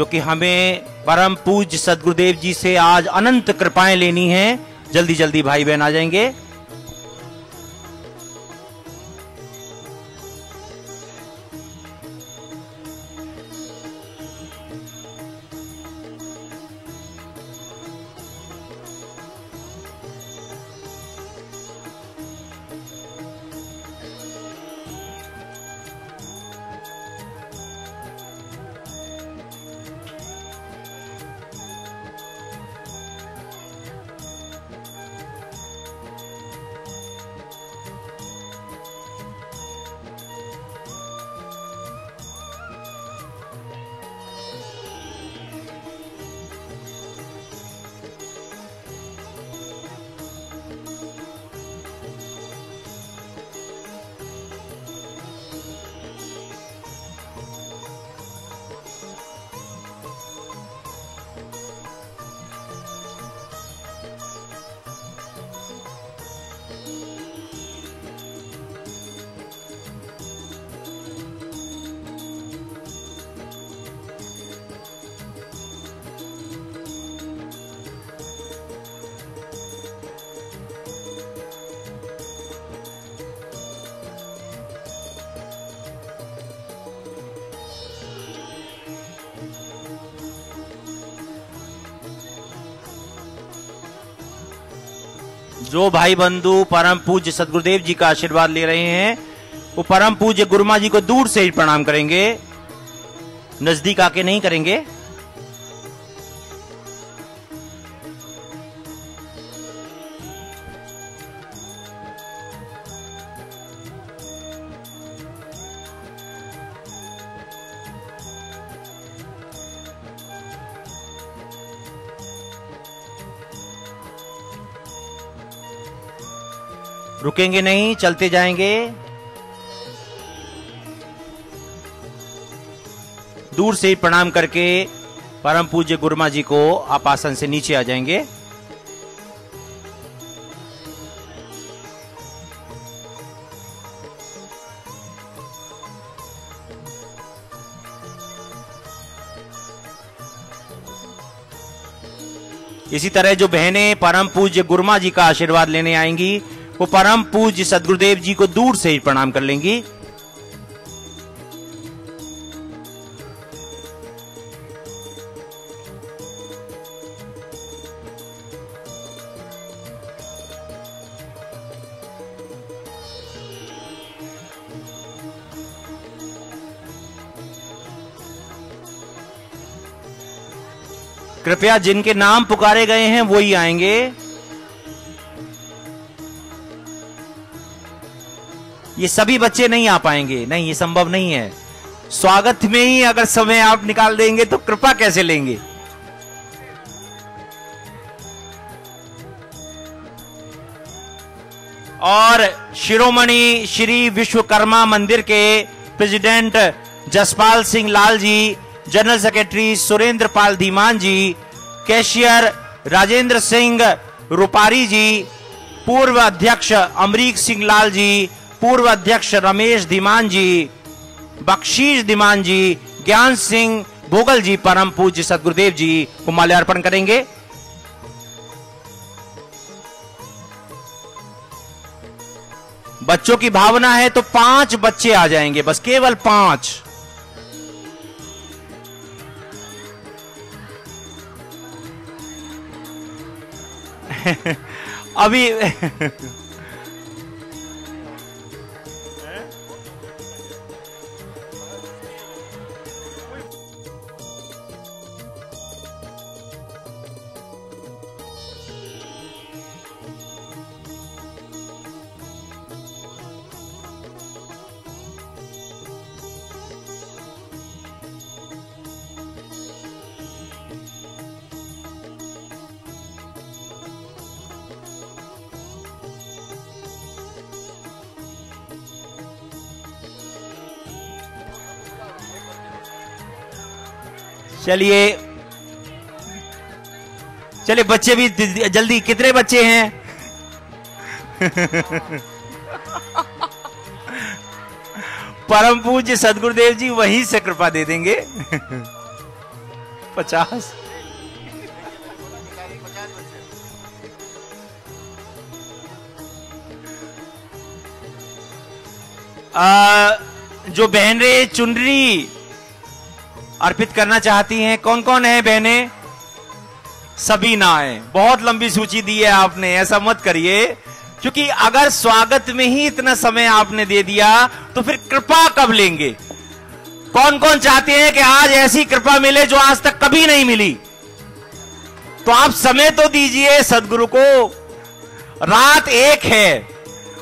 क्योंकि हमें परम पूज्य सद्गुरुदेव जी से आज अनंत कृपाएं लेनी है। जल्दी जल्दी भाई बहन आ जाएंगे। जो भाई बंधु परम पूज्य सद्गुरुदेव जी का आशीर्वाद ले रहे हैं वो परम पूज्य गुरुमा जी को दूर से ही प्रणाम करेंगे, नजदीक आके नहीं करेंगे। रुकेंगे नहीं, चलते जाएंगे। दूर से ही प्रणाम करके परम पूज्य गुरुमा जी को आप आसन से नीचे आ जाएंगे। इसी तरह जो बहनें परम पूज्य गुरुमा जी का आशीर्वाद लेने आएंगी वो परम पूज्य सद्गुरुदेव जी को दूर से ही प्रणाम कर लेंगी। कृपया जिनके नाम पुकारे गए हैं वो ही आएंगे। ये सभी बच्चे नहीं आ पाएंगे, नहीं, ये संभव नहीं है। स्वागत में ही अगर समय आप निकाल देंगे तो कृपा कैसे लेंगे। और शिरोमणि श्री विश्वकर्मा मंदिर के president Jaspal Singh Lal ji, general secretary Surendra पाल धीमान जी, कैशियर राजेंद्र सिंह रुपारी जी, पूर्व अध्यक्ष अमरीक सिंह लाल जी, पूर्व अध्यक्ष रमेश धीमान जी, बख्शीश धीमान जी, ज्ञान सिंह भोगल जी परम पूज्य सद्गुरुदेव जी को माल्यार्पण करेंगे। बच्चों की भावना है तो 5 बच्चे आ जाएंगे, बस केवल 5। अभी चलिए चलिए बच्चे भी जल्दी, कितने बच्चे हैं? परम पूज्य सद्गुरुदेव जी वहीं से कृपा दे देंगे। 50। जो बहनें चुनरी अर्पित करना चाहती हैं, कौन कौन है बहनें? सभी ना है। बहुत लंबी सूची दी है आपने, ऐसा मत करिए, क्योंकि अगर स्वागत में ही इतना समय आपने दे दिया तो फिर कृपा कब लेंगे? कौन कौन चाहते हैं कि आज ऐसी कृपा मिले जो आज तक कभी नहीं मिली? तो आप समय तो दीजिए सदगुरु को। रात एक है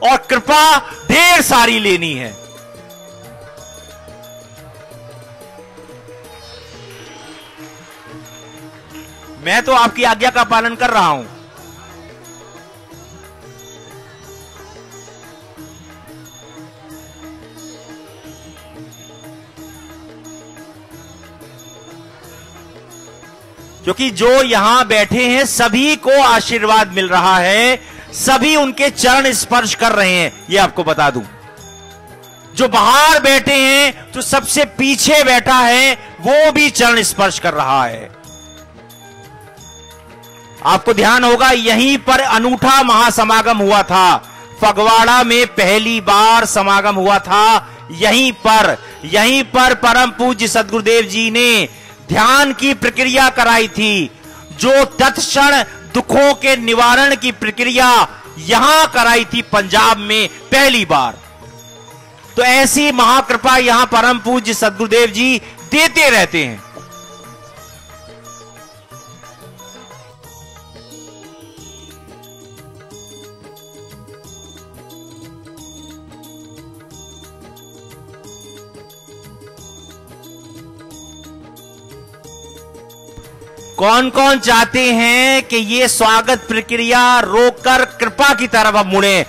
और कृपा ढेर सारी लेनी है। मैं तो आपकी आज्ञा का पालन कर रहा हूं। क्योंकि जो यहां बैठे हैं सभी को आशीर्वाद मिल रहा है, सभी उनके चरण स्पर्श कर रहे हैं, यह आपको बता दूं। जो बाहर बैठे हैं, जो सबसे पीछे बैठा है, वो भी चरण स्पर्श कर रहा है। आपको ध्यान होगा यहीं पर अनूठा महासमागम हुआ था। फगवाड़ा में पहली बार समागम हुआ था। यहीं पर परम पूज्य सदगुरुदेव जी ने ध्यान की प्रक्रिया कराई थी। जो तत्क्षण दुखों के निवारण की प्रक्रिया यहां कराई थी पंजाब में पहली बार। तो ऐसी महाकृपा यहां परम पूज्य सदगुरुदेव जी देते रहते हैं। कौन कौन चाहते हैं कि ये स्वागत प्रक्रिया रोककर कृपा की तरफ अब मुड़े?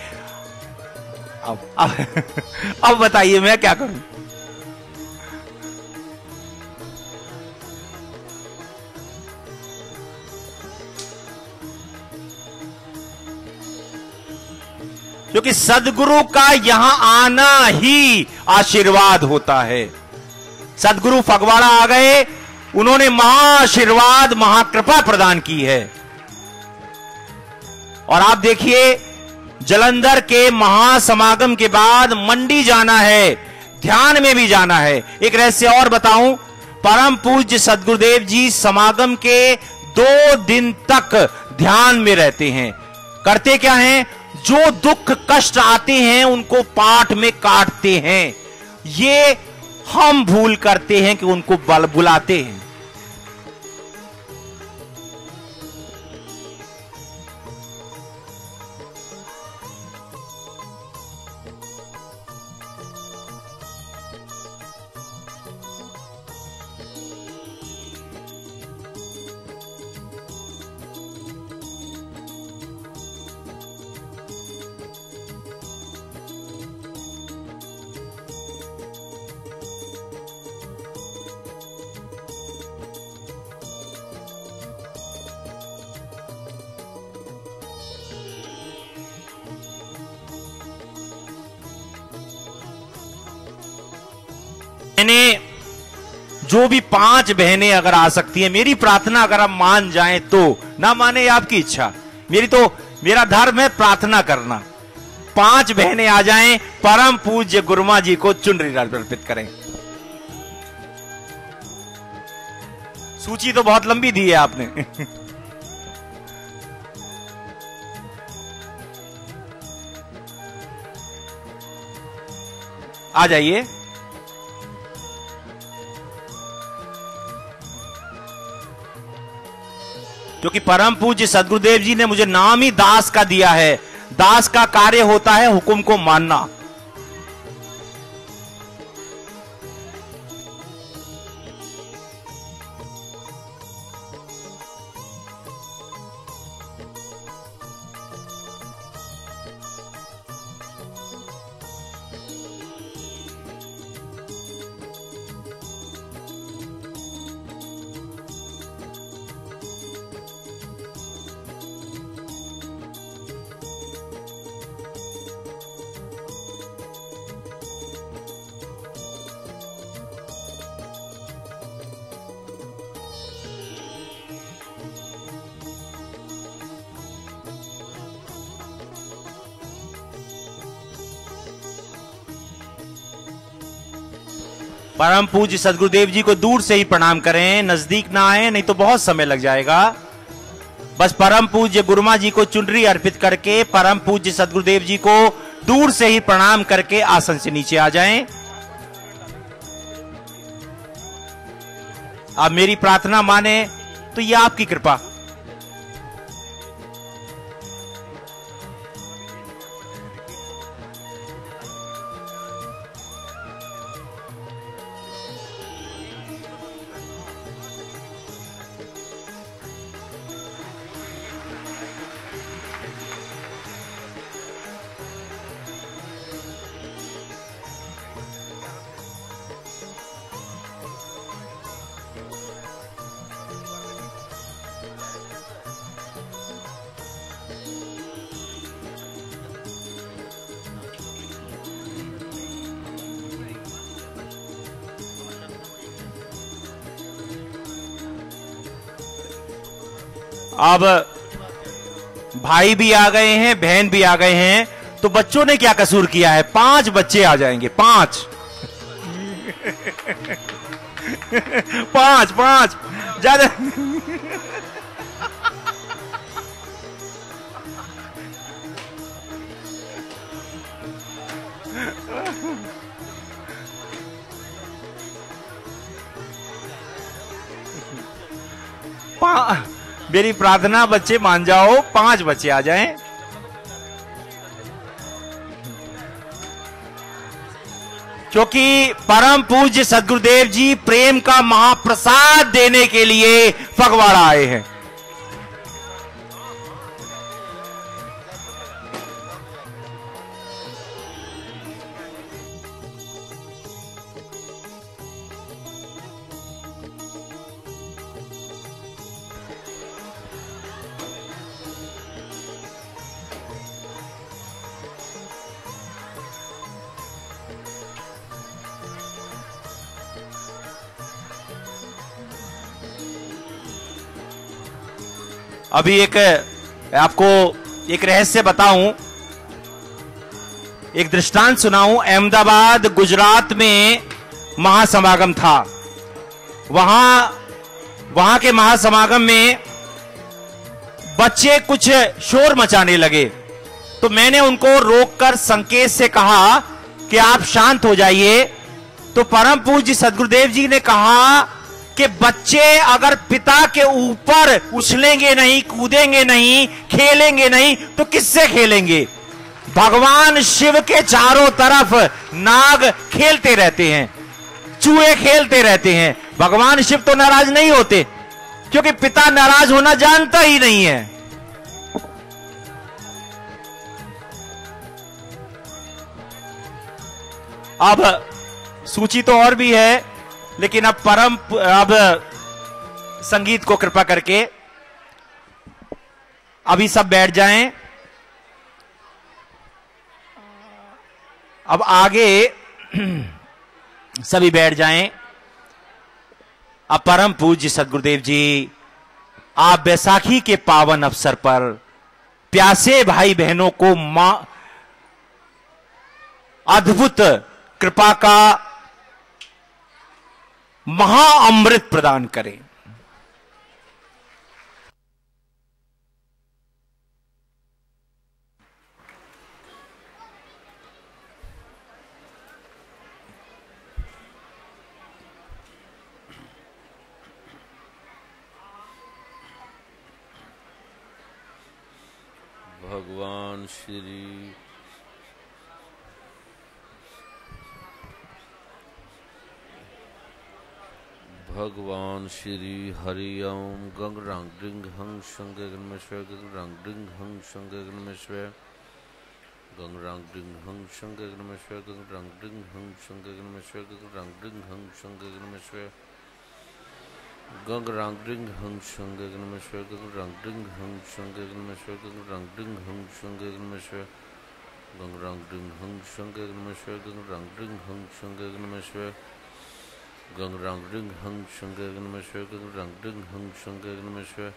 अब बताइए मैं क्या करूं? क्योंकि सदगुरु का यहां आना ही आशीर्वाद होता है। सदगुरु फगवाड़ा आ गए, उन्होंने महाआशीर्वाद महाकृपा प्रदान की है। और आप देखिए जलंधर के महासमागम के बाद मंडी जाना है, ध्यान में भी जाना है। एक रहस्य और बताऊं, परम पूज्य सदगुरुदेव जी समागम के 2 दिन तक ध्यान में रहते हैं। करते क्या हैं? जो दुख कष्ट आते हैं उनको पाठ में काटते हैं। ये हम भूल करते हैं कि उनको बुलाते हैं। जो भी 5 बहनें अगर आ सकती हैं, मेरी प्रार्थना अगर आप मान जाएं तो, ना माने आपकी इच्छा, मेरा धर्म है प्रार्थना करना। 5 बहनें आ जाएं, परम पूज्य गुरुमा जी को चुनरी अर्पित करें। सूची तो बहुत लंबी दी है आपने। आ जाइए। क्योंकि परम पूज्य सदगुरुदेव जी ने मुझे नाम ही दास का दिया है। दास का कार्य होता है हुक्म को मानना। परम पूज्य सदगुरुदेव जी को दूर से ही प्रणाम करें, नजदीक ना आए, नहीं तो बहुत समय लग जाएगा। बस परम पूज्य गुरुमा जी को चुनरी अर्पित करके परम पूज्य सदगुरुदेव जी को दूर से ही प्रणाम करके आसन से नीचे आ जाएं। आप मेरी प्रार्थना माने तो यह आपकी कृपा। अब भाई भी आ गए हैं, बहन भी आ गए हैं, तो बच्चों ने क्या कसूर किया है? 5 बच्चे आ जाएंगे, 5 5 ज्यादा। मेरी प्रार्थना बच्चे मान जाओ, 5 बच्चे आ जाएं। क्योंकि परम पूज्य सदगुरुदेव जी प्रेम का महाप्रसाद देने के लिए फगवाड़ा आए हैं। अभी आपको एक रहस्य बताऊं, एक दृष्टांत सुनाऊं। अहमदाबाद गुजरात में महासमागम था। वहां के महासमागम में बच्चे कुछ शोर मचाने लगे, तो मैंने उनको रोककर संकेत से कहा कि आप शांत हो जाइए। तो परम पूज्य सदगुरुदेव जी ने कहा कि बच्चे अगर पिता के ऊपर उछलेंगे नहीं, कूदेंगे नहीं, खेलेंगे नहीं, तो किससे खेलेंगे? भगवान शिव के चारों तरफ नाग खेलते रहते हैं, चूहे खेलते रहते हैं। भगवान शिव तो नाराज नहीं होते, क्योंकि पिता नाराज होना जानता ही नहीं है। अब सूची तो और भी है, लेकिन अब संगीत को कृपा करके अभी सब बैठ जाएं। अब आगे सभी बैठ जाएं। अब परम पूज्य सदगुरुदेव जी, आप बैसाखी के पावन अवसर पर प्यासे भाई बहनों को अद्भुत कृपा का महाअमृत प्रदान करें। भगवान श्री भगवान श्री हरि ओम गंग रंग डिंग हंग शंगे गणमेश्वर गंग रंग डिंग हंग शंगे गणमेश्वर गंग रंग डिंग हंग शंगे गणमेश्वर गंग रंग डिंग हंग शंगे गणमेश्वर गंग रंग डिंग हंग शंगे गणमेश्वर गंग रंग डिंग हंग शंगे गणमेश्वर गंग रंग डिंग हंग शंगे गणमेश्वर गंग रंग डिंग हंग शंगे गणमेश्वर गंग रंग डिंग हंग शंगे गणमेश्वर गंग रंग डिंग हंग शंगे गणमेश्वर गंग रंग डिंग हंग शंगे गणमेश्वर गंग रंग डिंग हंग शंगे गणमेश्वर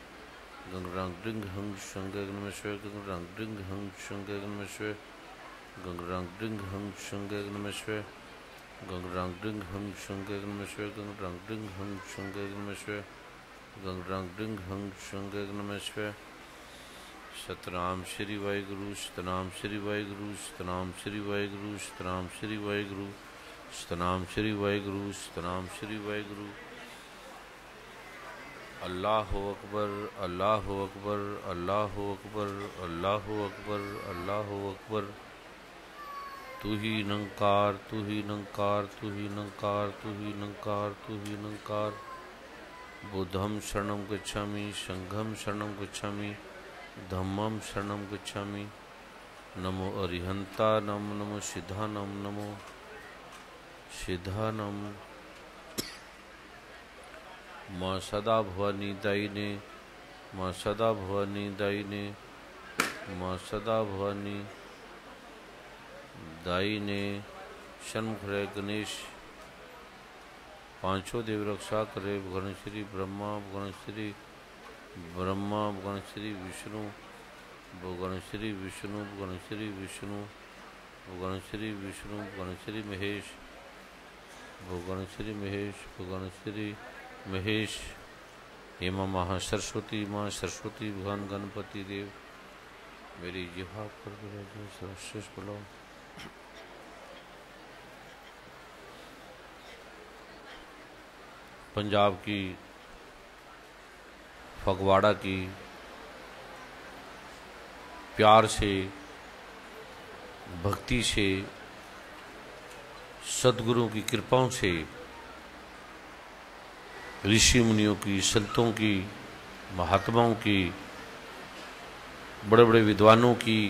गंग रंग डिंग हंग शंगे गणमेश्वर गंग रंग डिंग हंग शंगे गणमेश्वर गंग रंग डिंग हंग शंगे गणमेश्वर गंग रंग ड्रिंग हंग शंगे नमस्वे गंग रंग ड्रिंग हंग शंगे नमस्वे गंग रंग ड्रिंग हंग शंगे नमस्वे। सतनाम श्री वाहिगुरु सतनाम श्री वाहिगुरु सतनाम श्री वाहिगुरु सतनाम श्री वाहिगुरु सतनाम श्री वाहिगुरु सतनाम श्री वाहिगुरु। अल्लाह अकबर अल्लाह अकबर अल्लाह अकबर अल्लाह अकबर अल्लाह अकबर। तू ही निरंकार तू ही निरंकार तू ही निरंकार तू ही निरंकार तू ही निरंकार। बुद्धं शरणं गच्छामि संघं शरणं गच्छामि धम्मं शरणं गच्छामि। नमो अरिहंता नमो सिद्धानं नमो सिद्धानं। माँ सदा भवानी दायिने माँ सदा भवानी दायिने माँ सदा भवानी दायिने। षण्मुख रहे गणेश पांचों देव रक्षा करे। गणश्री ब्रह्मा गणश्री ब्रह्मा गणश्री विष्णु गणश्री विष्णु गणश्री विष्णु गणश्री विष्णु गणश्री महेश गणश्री महेश गणश्री महेश। हेमा महा सरस्वती माँ सरस्वती भगवान गणपति देव मेरी जिह्वा पर सर्वश्रेष्ठ बुलाओ। पंजाब की फगवाड़ा की प्यार से भक्ति से सद्गुरुओं की कृपाओं से ऋषि मुनियों की संतों की महात्माओं की बड़े बड़े विद्वानों की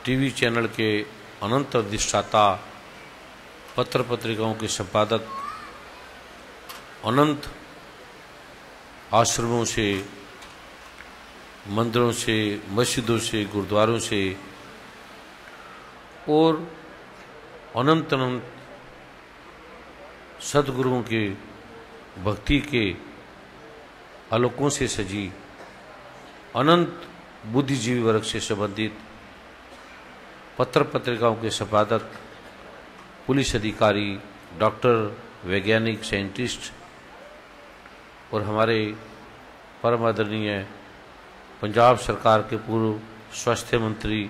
टीवी चैनल के अनंत अधिष्ठाता पत्र पत्रिकाओं के संपादक अनंत आश्रमों से मंदिरों से मस्जिदों से गुरुद्वारों से और अनंत अनंत सद्गुरुओं के भक्ति के आलोकों से सजी अनंत बुद्धिजीवी वर्ग से संबंधित पत्र पत्रिकाओं के संपादक पुलिस अधिकारी डॉक्टर वैज्ञानिक साइंटिस्ट और हमारे परम आदरणीय पंजाब सरकार के पूर्व स्वास्थ्य मंत्री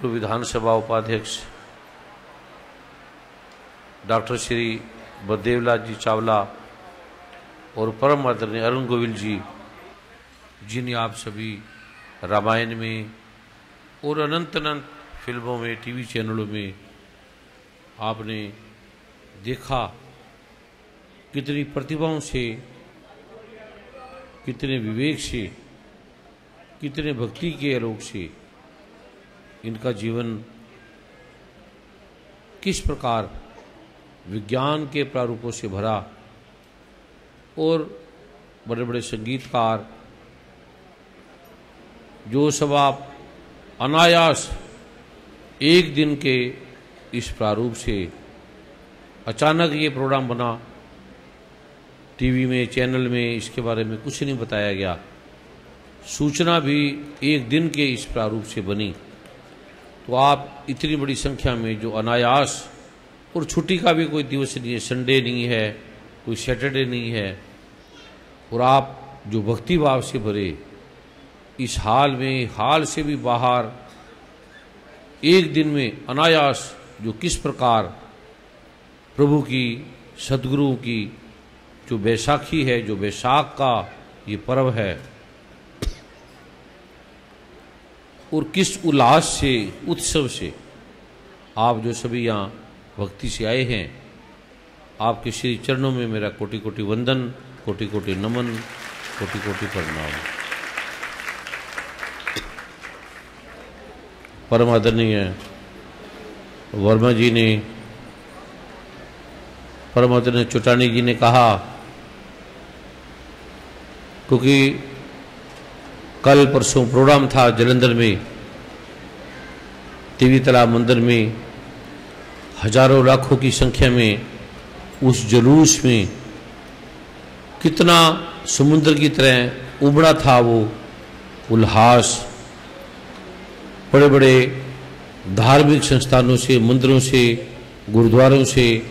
पूर्व विधानसभा उपाध्यक्ष डॉक्टर श्री बलदेवलाल जी चावला और परम आदरणीय अरुण गोविल जी जिन्हें आप सभी रामायण में और अनंत अनंत फिल्मों में टीवी चैनलों में आपने देखा कितनी प्रतिभाओं से कितने विवेक से कितने भक्ति के आलोक से इनका जीवन किस प्रकार विज्ञान के प्रारूपों से भरा और बड़े बड़े संगीतकार जो सब आप अनायास एक दिन के इस प्रारूप से अचानक ये प्रोग्राम बना टीवी में चैनल में इसके बारे में कुछ नहीं बताया गया सूचना भी एक दिन के इस प्रारूप से बनी तो आप इतनी बड़ी संख्या में जो अनायास और छुट्टी का भी कोई दिवस नहीं है संडे नहीं है कोई सैटरडे नहीं है और आप जो भक्ति भाव से भरे इस हाल में हाल से भी बाहर एक दिन में अनायास जो किस प्रकार प्रभु की सद्गुरुओं की जो बैसाखी है जो बैसाख का ये पर्व है और किस उल्लास से उत्सव से आप जो सभी यहाँ भक्ति से आए हैं आपके श्री चरणों में मेरा कोटि कोटि वंदन कोटि कोटि नमन कोटि कोटि प्रणाम। परम आदरणीय वर्मा जी ने परम आदरणीय चौटानी जी ने कहा क्योंकि कल परसों प्रोग्राम था जलंधर में देवी तालाब मंदिर में हजारों लाखों की संख्या में उस जुलूस में कितना समुद्र की तरह उबड़ा था वो उल्लास बड़े बड़े धार्मिक संस्थानों से, मंदिरों से, गुरुद्वारों से,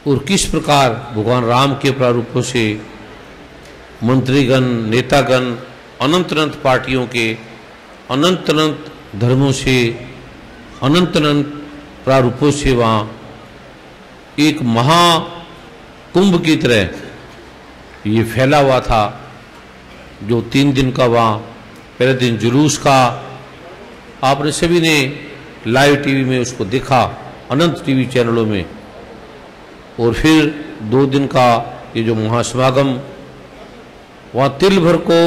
और किस प्रकार भगवान राम के प्रारूपों से मंत्रीगण, नेतागण, अनंत अनंत पार्टियों के, अनंत अनंत धर्मों से, अनंत अनंत प्रारूपों से वहाँ एक महाकुंभ की तरह ये फैला हुआ था, जो 3 दिन का वहाँ पहले दिन जुलूस का आपने सभी ने लाइव टीवी में उसको देखा, अनंत टीवी चैनलों में, और फिर 2 दिन का ये जो महासमागम, वहाँ तिल भर को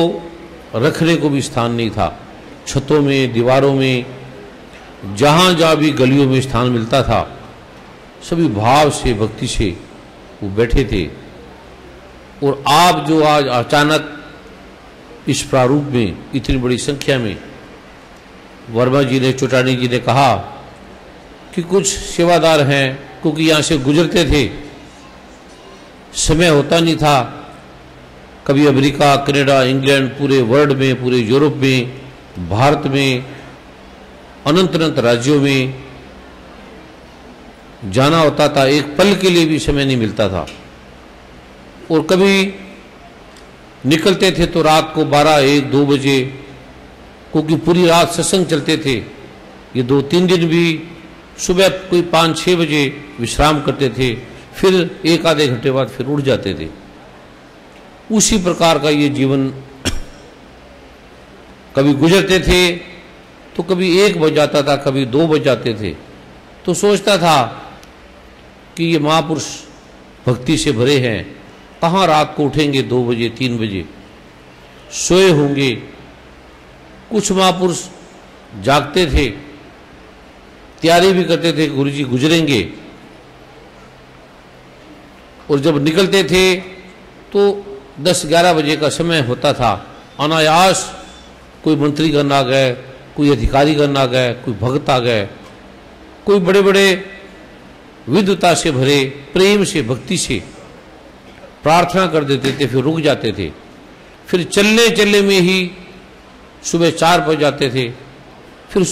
रखने को भी स्थान नहीं था। छतों में, दीवारों में, जहाँ जहाँ भी गलियों में स्थान मिलता था, सभी भाव से, भक्ति से वो बैठे थे। और आप जो आज अचानक इस प्रारूप में इतनी बड़ी संख्या में, वर्मा जी ने, चौटानी जी ने कहा कि कुछ सेवादार हैं, क्योंकि यहाँ से गुजरते थे, समय होता नहीं था, कभी अमेरिका, कनाडा, इंग्लैंड, पूरे वर्ल्ड में, पूरे यूरोप में, भारत में, अनंत अनंत राज्यों में जाना होता था, एक पल के लिए भी समय नहीं मिलता था। और कभी निकलते थे तो रात को 12, 1, 2 बजे, क्योंकि पूरी रात सत्संग चलते थे। ये 2-3 दिन भी सुबह कोई 5-6 बजे विश्राम करते थे, फिर 1-आधे घंटे बाद फिर उठ जाते थे। उसी प्रकार का ये जीवन कभी गुजरते थे तो कभी 1 बज जाता था, कभी 2 बज जाते थे। तो सोचता था कि ये महापुरुष भक्ति से भरे हैं, कहाँ रात को उठेंगे 2 बजे, 3 बजे, सोए होंगे। कुछ महापुरुष जागते थे, तैयारी भी करते थे, गुरुजी गुजरेंगे, और जब निकलते थे तो 10-11 बजे का समय होता था। अनायास कोई मंत्रीगण आ गए, कोई अधिकारीगण आ गए, कोई भक्त आ गए, कोई बड़े बड़े विद्वता से भरे, प्रेम से, भक्ति से प्रार्थना कर देते थे, फिर रुक जाते थे। फिर चलने चलने में ही सुबह 4 बज जाते थे। फिर